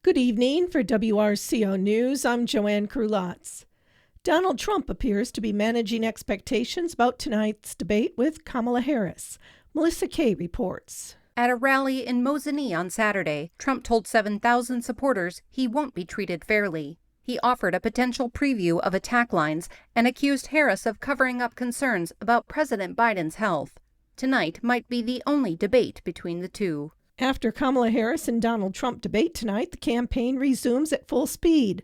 Good evening. For WRCO News, I'm Joanne Krulotz. Donald Trump appears to be managing expectations about tonight's debate with Kamala Harris. Melissa Kay reports. At a rally in Mosinee on Saturday, Trump told 7,000 supporters he won't be treated fairly. He offered a potential preview of attack lines and accused Harris of covering up concerns about President Biden's health. Tonight might be the only debate between the two. After Kamala Harris and Donald Trump debate tonight, the campaign resumes at full speed.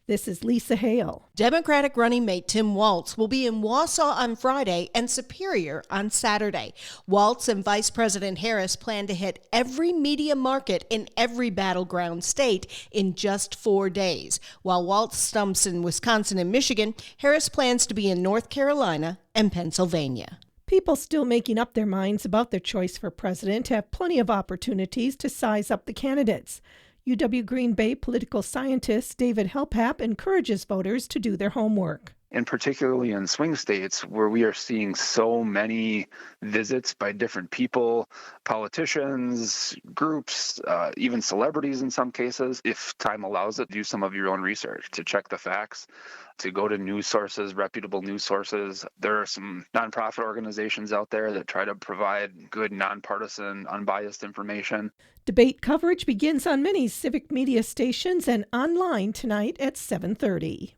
This is Lisa Hale. Democratic running mate Tim Walz will be in Wausau on Friday and Superior on Saturday. Walz and Vice President Harris plan to hit every media market in every battleground state in just 4 days. While Walz stumps in Wisconsin and Michigan, Harris plans to be in North Carolina and Pennsylvania. People still making up their minds about their choice for president have plenty of opportunities to size up the candidates. UW Green Bay political scientist David Helpap encourages voters to do their homework. And particularly in swing states where we are seeing so many visits by different people, politicians, groups, even celebrities in some cases. If time allows it, do some of your own research to check the facts, to go to news sources, reputable news sources. There are some nonprofit organizations out there that try to provide good, nonpartisan, unbiased information. Debate coverage begins on many civic media stations and online tonight at 7:30.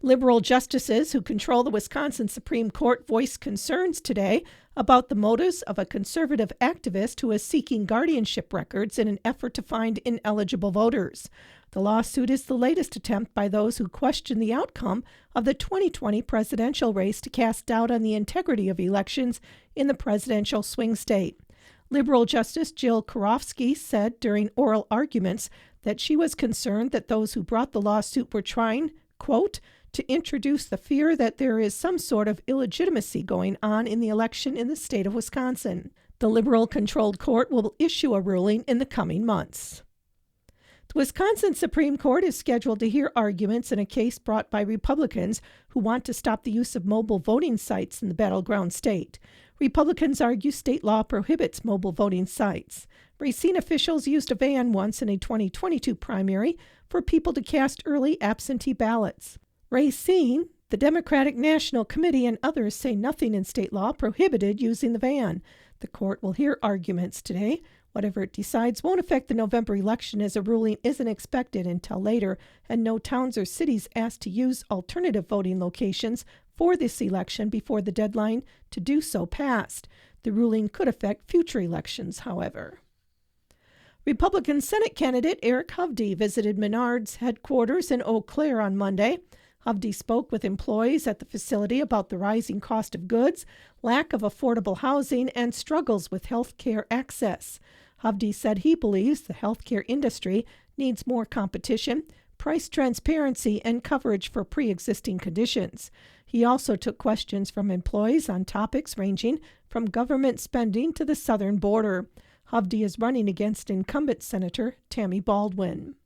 Liberal justices who control the Wisconsin Supreme Court voiced concerns today about the motives of a conservative activist who is seeking guardianship records in an effort to find ineligible voters. The lawsuit is the latest attempt by those who question the outcome of the 2020 presidential race to cast doubt on the integrity of elections in the presidential swing state. Liberal Justice Jill Karofsky said during oral arguments that she was concerned that those who brought the lawsuit were trying, quote, to introduce the fear that there is some sort of illegitimacy going on in the election in the state of Wisconsin. The liberal-controlled court will issue a ruling in the coming months. The Wisconsin Supreme Court is scheduled to hear arguments in a case brought by Republicans who want to stop the use of mobile voting sites in the battleground state. Republicans argue state law prohibits mobile voting sites. Racine officials used a van once in a 2022 primary for people to cast early absentee ballots. Racine, the Democratic National Committee, and others say nothing in state law prohibited using the van. The court will hear arguments today. Whatever it decides won't affect the November election, as a ruling isn't expected until later, and no towns or cities asked to use alternative voting locations for this election before the deadline to do so passed. The ruling could affect future elections, however. Republican Senate candidate Eric Hovde visited Menard's headquarters in Eau Claire on Monday. Hovde spoke with employees at the facility about the rising cost of goods, lack of affordable housing, and struggles with health care access. Hovde said he believes the healthcare industry needs more competition, price transparency, and coverage for pre-existing conditions. He also took questions from employees on topics ranging from government spending to the southern border. Hovde is running against incumbent Senator Tammy Baldwin.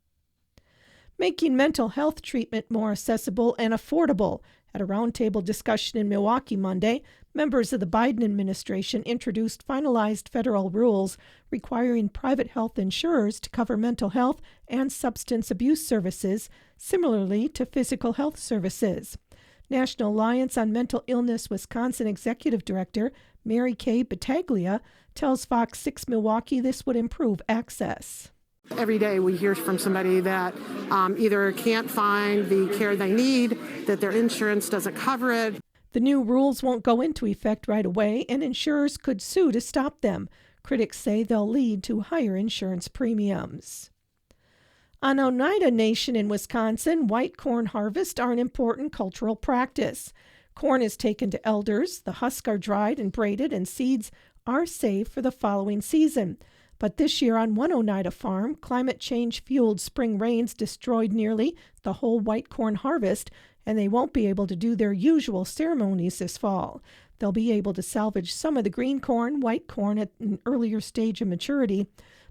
Making mental health treatment more accessible and affordable. At a roundtable discussion in Milwaukee Monday, members of the Biden administration introduced finalized federal rules requiring private health insurers to cover mental health and substance abuse services, similarly to physical health services. National Alliance on Mental Illness Wisconsin Executive Director Mary Kay Battaglia tells Fox 6 Milwaukee this would improve access. Every day we hear from somebody that either can't find the care they need, that their insurance doesn't cover it. The new rules won't go into effect right away, and insurers could sue to stop them. Critics say they'll lead to higher insurance premiums. On Oneida Nation in Wisconsin, white corn harvests are an important cultural practice. Corn is taken to elders, the husks are dried and braided, and seeds are saved for the following season. But this year on one Oneida farm, climate change-fueled spring rains destroyed nearly the whole white corn harvest, and they won't be able to do their usual ceremonies this fall. They'll be able to salvage some of the green corn, white corn at an earlier stage of maturity,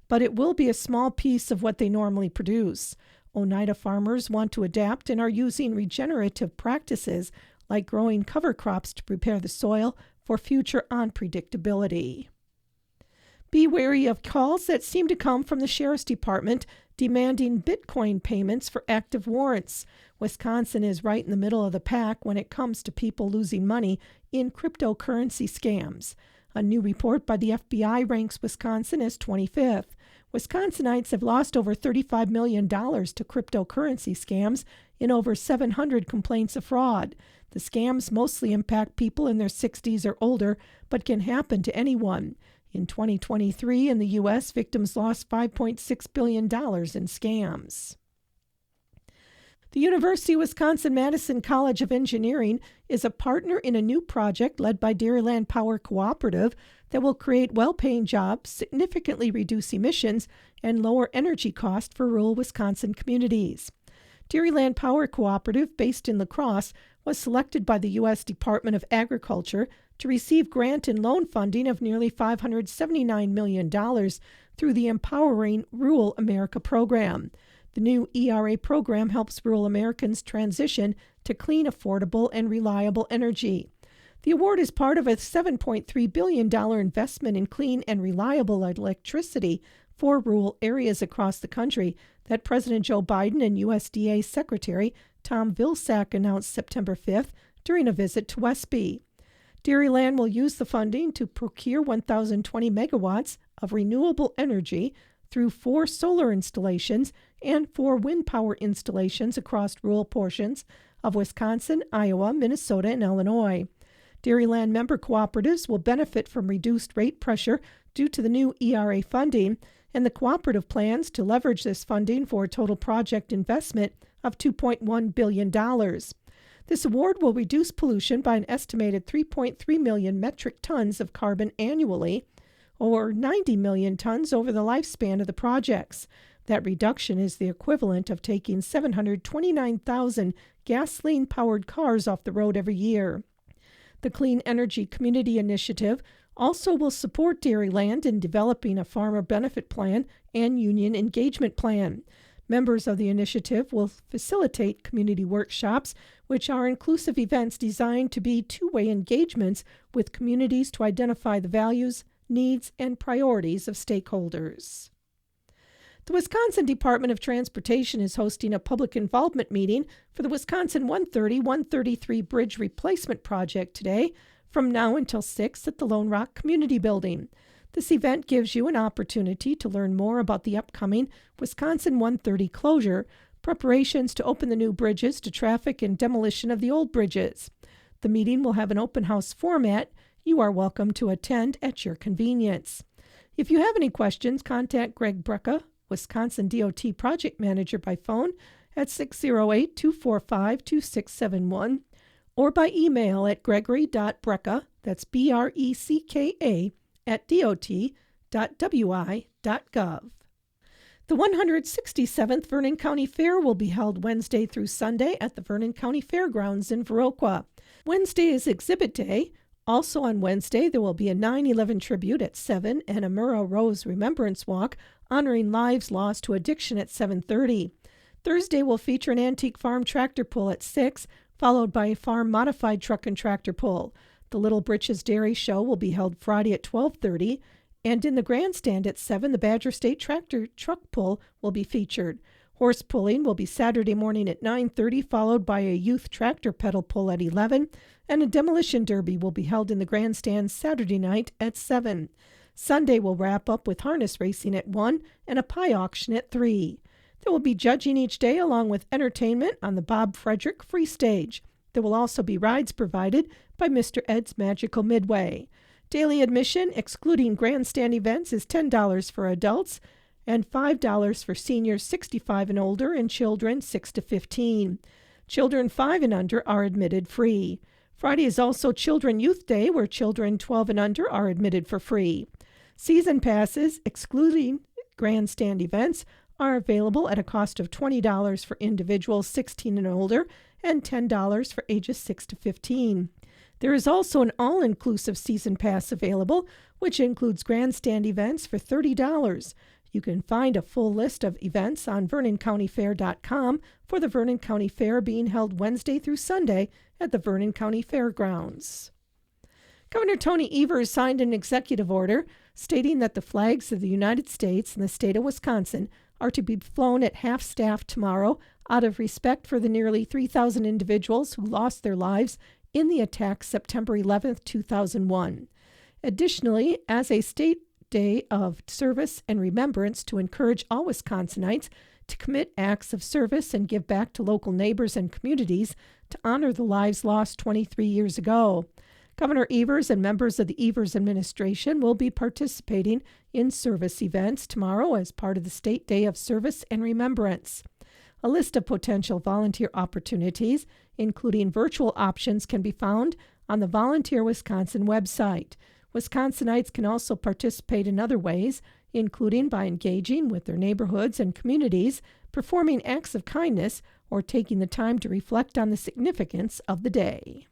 but it will be a small piece of what they normally produce. Oneida farmers want to adapt and are using regenerative practices like growing cover crops to prepare the soil for future unpredictability. Be wary of calls that seem to come from the Sheriff's Department demanding Bitcoin payments for active warrants. Wisconsin is right in the middle of the pack when it comes to people losing money in cryptocurrency scams. A new report by the FBI ranks Wisconsin as 25th. Wisconsinites have lost over $35 million to cryptocurrency scams in over 700 complaints of fraud. The scams mostly impact people in their 60s or older, but can happen to anyone. In 2023, in the U.S., victims lost $5.6 billion in scams. The University of Wisconsin-Madison College of Engineering is a partner in a new project led by Dairyland Power Cooperative that will create well-paying jobs, significantly reduce emissions, and lower energy costs for rural Wisconsin communities. Dairyland Power Cooperative, based in La Crosse, was selected by the U.S. Department of Agriculture to receive grant and loan funding of nearly $579 million through the Empowering Rural America program. The new ERA program helps rural Americans transition to clean, affordable, and reliable energy. The award is part of a $7.3 billion investment in clean and reliable electricity for rural areas across the country that President Joe Biden and USDA Secretary Tom Vilsack announced September 5th during a visit to Westby. Dairyland will use the funding to procure 1,020 megawatts of renewable energy through 4 solar installations and 4 wind power installations across rural portions of Wisconsin, Iowa, Minnesota, and Illinois. Dairyland member cooperatives will benefit from reduced rate pressure due to the new ERA funding, and the cooperative plans to leverage this funding for a total project investment of $2.1 billion. This award will reduce pollution by an estimated 3.3 million metric tons of carbon annually, or 90 million tons over the lifespan of the projects. That reduction is the equivalent of taking 729,000 gasoline-powered cars off the road every year. The Clean Energy Community Initiative also will support Dairyland in developing a farmer benefit plan and union engagement plan. Members of the initiative will facilitate community workshops, which are inclusive events designed to be two-way engagements with communities to identify the values, needs, and priorities of stakeholders. The Wisconsin Department of Transportation is hosting a public involvement meeting for the Wisconsin 130-133 Bridge Replacement Project today from now until 6 at the Lone Rock Community Building. This event gives you an opportunity to learn more about the upcoming Wisconsin 130 closure, preparations to open the new bridges to traffic, and demolition of the old bridges. The meeting will have an open house format. You are welcome to attend at your convenience. If you have any questions, contact Greg Brecka, Wisconsin DOT Project Manager, by phone at 608-245-2671 or by email at gregory.brecka, that's BRECKA, at dot.wi.gov. The 167th Vernon County Fair will be held Wednesday through Sunday at the Vernon County Fairgrounds in WRCO. Wednesday is Exhibit Day. Also on Wednesday, there will be a 9/11 tribute at 7 and a Murrah Rose Remembrance Walk honoring lives lost to addiction at 7:30. Thursday will feature an antique farm tractor pull at 6, followed by a farm modified truck and tractor pull. The Little Britches Dairy Show will be held Friday at 12:30, and in the grandstand at 7, the Badger State Tractor Truck Pull will be featured. Horse pulling will be Saturday morning at 9:30, followed by a youth tractor pedal pull at 11, and a demolition derby will be held in the grandstand Saturday night at 7. Sunday will wrap up with harness racing at 1 and a pie auction at 3. There will be judging each day along with entertainment on the Bob Frederick Free Stage. There will also be rides provided by Mr. Ed's Magical Midway. Daily admission, excluding grandstand events, is $10 for adults and $5 for seniors 65 and older and children 6 to 15. Children 5 and under are admitted free. Friday is also Children Youth Day, where children 12 and under are admitted for free. Season passes, excluding grandstand events, are available at a cost of $20 for individuals 16 and older and $10 for ages 6 to 15. There is also an all-inclusive season pass available, which includes grandstand events for $30. You can find a full list of events on VernonCountyFair.com for the Vernon County Fair being held Wednesday through Sunday at the Vernon County Fairgrounds. Governor Tony Evers signed an executive order stating that the flags of the United States and the state of Wisconsin are to be flown at half staff tomorrow out of respect for the nearly 3,000 individuals who lost their lives in the attack September 11, 2001. Additionally, as a state day of service and remembrance to encourage all Wisconsinites to commit acts of service and give back to local neighbors and communities to honor the lives lost 23 years ago. Governor Evers and members of the Evers administration will be participating in service events tomorrow as part of the State Day of Service and Remembrance. A list of potential volunteer opportunities, including virtual options, can be found on the Volunteer Wisconsin website. Wisconsinites can also participate in other ways, including by engaging with their neighborhoods and communities, performing acts of kindness, or taking the time to reflect on the significance of the day.